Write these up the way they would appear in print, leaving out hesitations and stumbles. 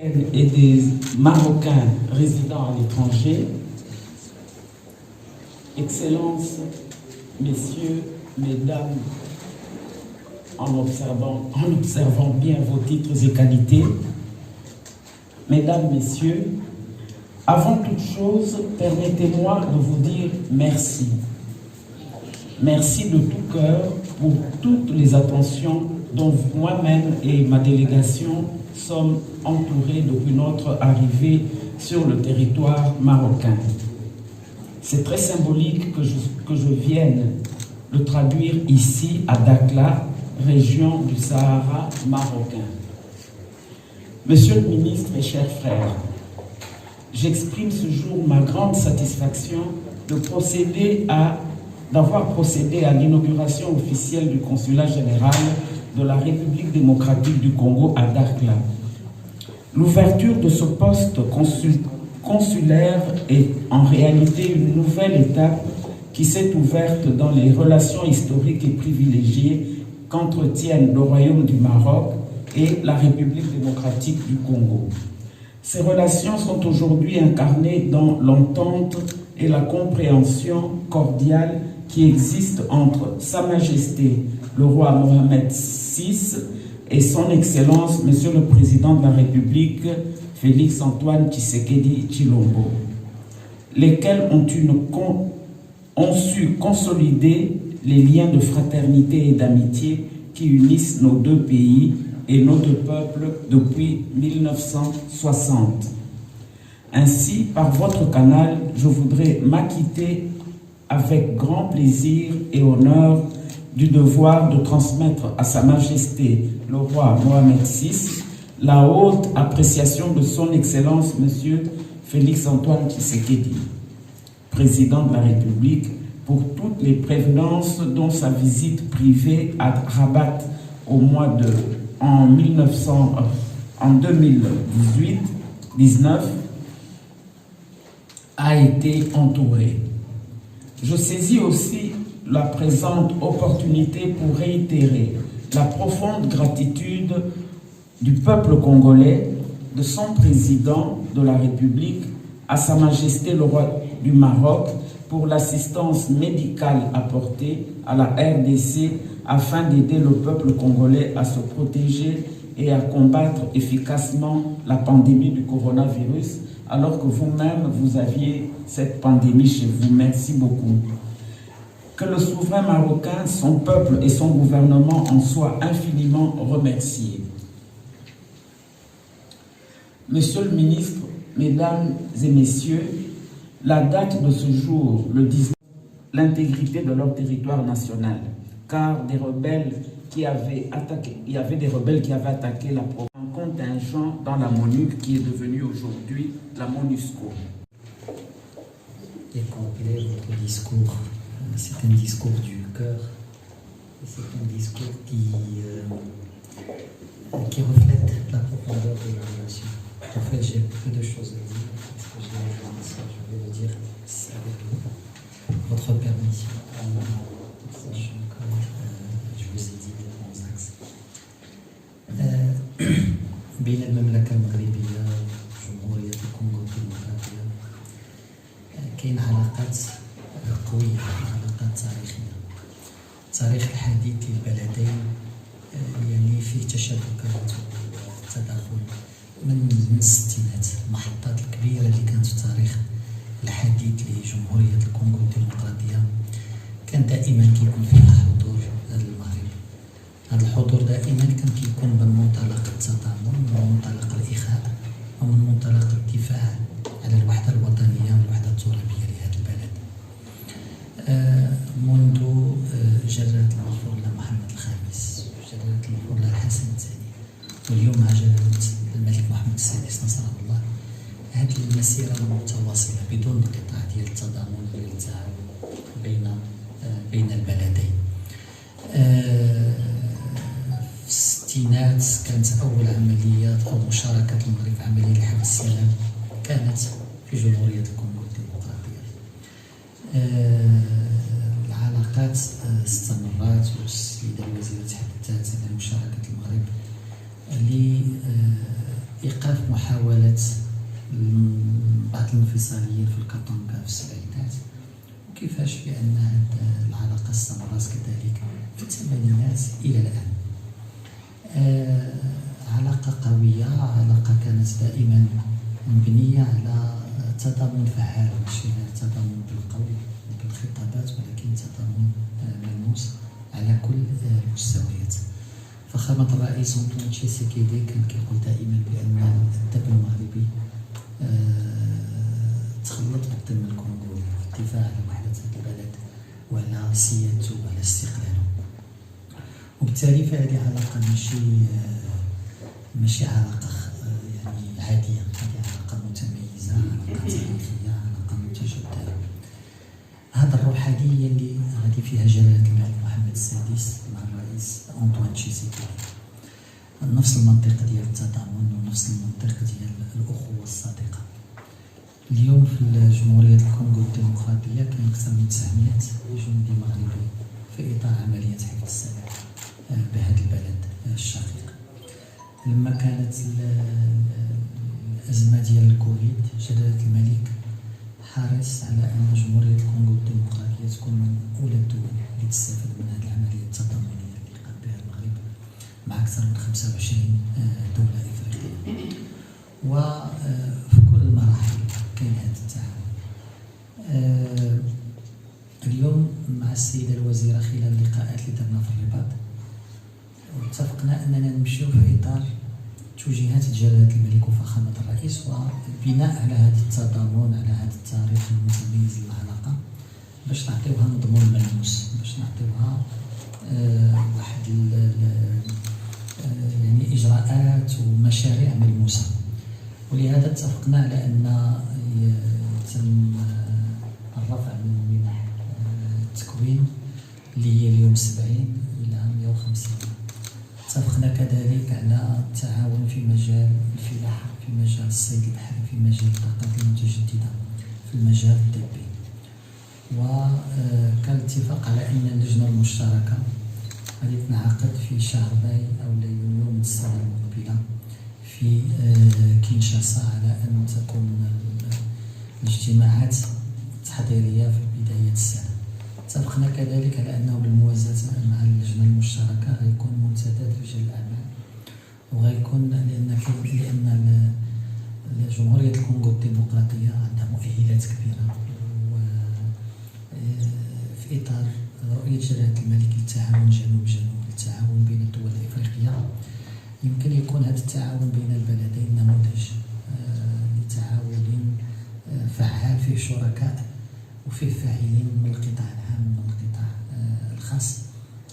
Et des Marocains résidant à l'étranger, Excellences, Messieurs, Mesdames, en observant bien vos titres et qualités, Mesdames, Messieurs, avant toute chose, permettez-moi de vous dire merci. Merci de tout cœur pour toutes les attentions dont moi-même et ma délégation sommes entourés depuis notre arrivée sur le territoire marocain. C'est très symbolique que je vienne le traduire ici à Dakhla, région du Sahara marocain. Monsieur le ministre et chers frères, j'exprime ce jour ma grande satisfaction d'avoir procédé à l'inauguration officielle du consulat général de la République démocratique du Congo à Dakhla. L'ouverture de ce poste consulaire est en réalité une nouvelle étape qui s'est ouverte dans les relations historiques et privilégiées qu'entretiennent le Royaume du Maroc et la République démocratique du Congo. Ces relations sont aujourd'hui incarnées dans l'entente et la compréhension cordiale qui existe entre Sa Majesté le roi Mohamed VI et son Excellence Monsieur le Président de la République Félix Antoine Tshisekedi Tshilombo, lesquels ont su consolider les liens de fraternité et d'amitié qui unissent nos deux pays et nos deux peuples depuis 1960. Ainsi, par votre canal, je voudrais m'acquitter avec grand plaisir et honneur du devoir de transmettre à Sa Majesté le roi Mohamed VI la haute appréciation de son Excellence Monsieur Félix Antoine Tshisekedi, Président de la République, pour toutes les prévenances dont sa visite privée à Rabat en 2018-19 a été entourée. Je saisis aussi la présente opportunité pour réitérer la profonde gratitude du peuple congolais, de son président de la République, à Sa Majesté le roi du Maroc pour l'assistance médicale apportée à la RDC afin d'aider le peuple congolais à se protéger et à combattre efficacement la pandémie du coronavirus, alors que vous-même, vous aviez cette pandémie chez vous. Merci beaucoup. Que le souverain marocain, son peuple et son gouvernement en soient infiniment remerciés. Monsieur le ministre, Mesdames et Messieurs, la date de ce jour, le 19, l'intégrité de leur territoire national, car des rebelles qui avaient attaqué, il y avait des rebelles qui avaient attaqué la province, un contingent dans la MONUC qui est devenue aujourd'hui la MONUSCO. Et complet votre discours, c'est un discours du cœur, c'est un discours qui reflète la profondeur de la relation. En fait, j'ai peu de choses à dire, parce que je vais le dire avec votre permission. Sachant que je vous ai dit les bons axes. بين المملكة المغربية وجمهورية الكونغو الديمقراطية كاين علاقات قوية، علاقات تاريخية. تاريخ الحديث للبلدين يعني فيه تشابكات وتداخل من الستينات. المحطات الكبيرة اللي كانت في تاريخ الحديث لجمهورية الكونغو الديمقراطية كان دائما كيكون فيها حضور المغرب. هذا الحضور دائما كان كيكون من منطلق التضامن، من منطلق الإخاء، ومن منطلق الدفاع على الوحدة الوطنية والوحدة الترابية لهذا البلد. منذ جلالة المغفور له محمد الخامس وجلالة المغفور له الحسن الثاني واليوم مع جلالة الملك محمد السادس نصره الله، هذه المسيرة المتواصلة بدون انقطاع ديال التضامن والتعاون بين البلدين. في الستينات كانت أول عمليات أو مشاركة المغرب في عملية لحفظ السلام كانت في جمهورية الكونغو الديمقراطية. العلاقات استمرت، والسيدة الوزيرة تحدثت على مشاركة المغرب إيقاف محاولة بعض الانفصاليين في الكاطونكا في السبعينات، وكيفاش بأن هذه العلاقة استمرت كذلك في الثمانينات إلى الآن. علاقة قوية، علاقة كانت دائما مبنية على تضامن فعال، ماشي تضامن بالقول وبالخطابات، ولكن تضامن ملموس على كل المستويات. فخامة الرئيس أنطوان تشيسيكيدي كان كيقول دائما بأن الدم المغربي تخلط بالدم الكونغولي في الدفاع على وحدة البلد وعلى سيادته وعلى استقلاله. وبالتالي فهذه علاقة ماشي علاقة يعني عادية، هذه علاقة متميزة، علاقة تاريخية، علاقة متجددة. هذا الروح هذه هي اللي غادي فيها جلالة الملك محمد السادس مع الرئيس أنطوان تشيسيكيدي، نفس المنطق ديال التضامن ونفس المنطق ديال الأخوة الصادقة. اليوم في جمهورية الكونغو الديمقراطية كاين أكثر من 900 جندي مغربي في إطار عملية حفظ السلام بهذا البلد الشقيق. لما كانت الأزمة ديال الكوفيد، جلالة الملك حرص على أن جمهورية الكونغو الديمقراطية تكون من أولى الدول اللي تستفاد من هذه العملية التضامنية اللي قام بها المغرب مع أكثر من 25 دولة إفريقية. وفي كل المراحل كاين هذا التعاون. اليوم مع السيدة الوزيرة خلال اللقاءات اللي درنا في الرباط اتفقنا أننا نمشيو في إطار توجيهات جلالة الملك وفخامة الرئيس، وبناء على هذا التضامن، على هذا التاريخ المتميز للعلاقة، باش نعطيوها مضمون ملموس، باش نعطيوها واحد يعني إجراءات ومشاريع ملموسة. ولهذا اتفقنا على أن يتم الرفع من منح التكوين اللي هي اليوم 70 إلى 150. اتفقنا كذلك على التعاون في مجال الفلاحة، في مجال الصيد البحري، في مجال الطاقات المتجددة، في المجال الطبي. وكان الاتفاق على أن اللجنة المشتركة غادي تنعقد في شهر ماي أو يونيو من السنة المقبلة في كينشاسا، على أن تكون الاجتماعات التحضيرية في بداية السنة. اتفقنا كذلك على أنه بالموازاة مع اللجنة المشتركة غيكون منتدى رجال الأعمال، وغيكون لأن جمهورية الكونغو الديمقراطية عندها مؤهلات كبيرة، وفي إطار رؤية جلالة الملك للتعاون جنوب جنوب، للتعاون بين الدول الإفريقية، يمكن يكون هذا التعاون بين البلدين نموذج لتعاون فعال فيه شركاء وفيه فاعلين من القطاع العام ومن القطاع الخاص،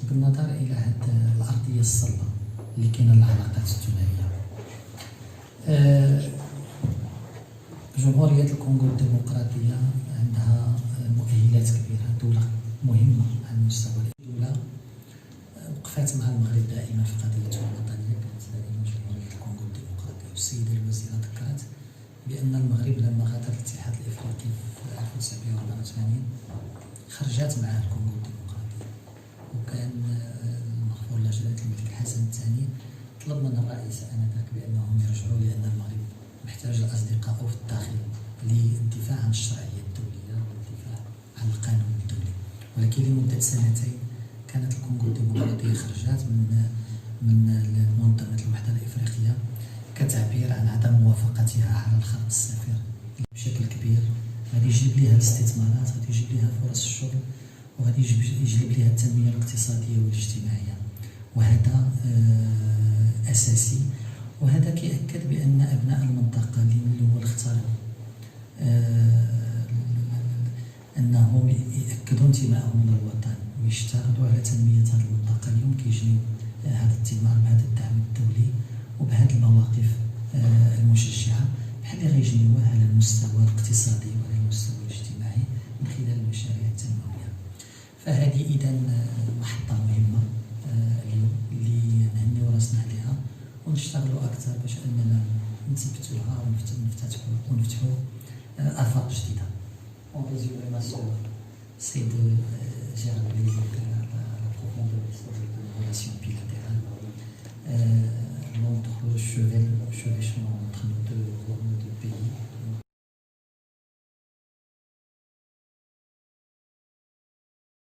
بالنظر إلى هذه الأرضية الصلبة اللي كاينة للعلاقات الثنائية. جمهورية الكونغو الديمقراطية عندها مؤهلات كبيرة، دولة مهمة على المستوى. دولة وقفات مع المغرب دائما في قضيته الوطنية، كانت دائما جمهورية الكونغو الديمقراطية. والسيدة الوزيرة ذكرت بأن المغرب لما غادر الاتحاد الإفريقي في 1984 خرجت معه الكونغو الديمقراطية، وكان المغفور له جلالة الملك الحسن الثاني طلب من الرئيس آنذاك بأنهم يرجعوا، لأن المغرب محتاج لأصدقائه في الداخل للدفاع عن الشرعية الدولية والدفاع عن القانون الدولي. ولكن لمدة سنتين كانت الكونغو الديمقراطية خرجت من منظمة الوحدة الإفريقية كتعبير عن عدم موافقتها على الخرق السافر بشكل كبير. غادي يجلب لها الاستثمارات، غادي يجلب لها فرص الشغل، وغادي يجلب لها التنمية الاقتصادية والاجتماعية، وهذا أساسي. وهذا كيأكد بأن أبناء المنطقة اللي هو اختاروا أنهم يأكدوا انتمائهم للوطن ويشتغلوا على تنمية هذه المنطقة. اليوم كيجنيو هذا الثمار بهذا الدعم الدولي وبهذه المواقف المشجعة، بحال اللي غيجنيوه على المستوى الاقتصادي وعلى المستوى الاجتماعي من خلال المشاريع التنموية. فهذه إذا محطة مهمة اليوم اللي نهنيو راسنا عليها ونشتغلوا أكثر باش أننا نثبتوها ونفتحوا آفاق جديدة. On résume ma soeur, c'est de gérer la profondeur de la relation bilatérale. l'entrechevêchement entre nos deux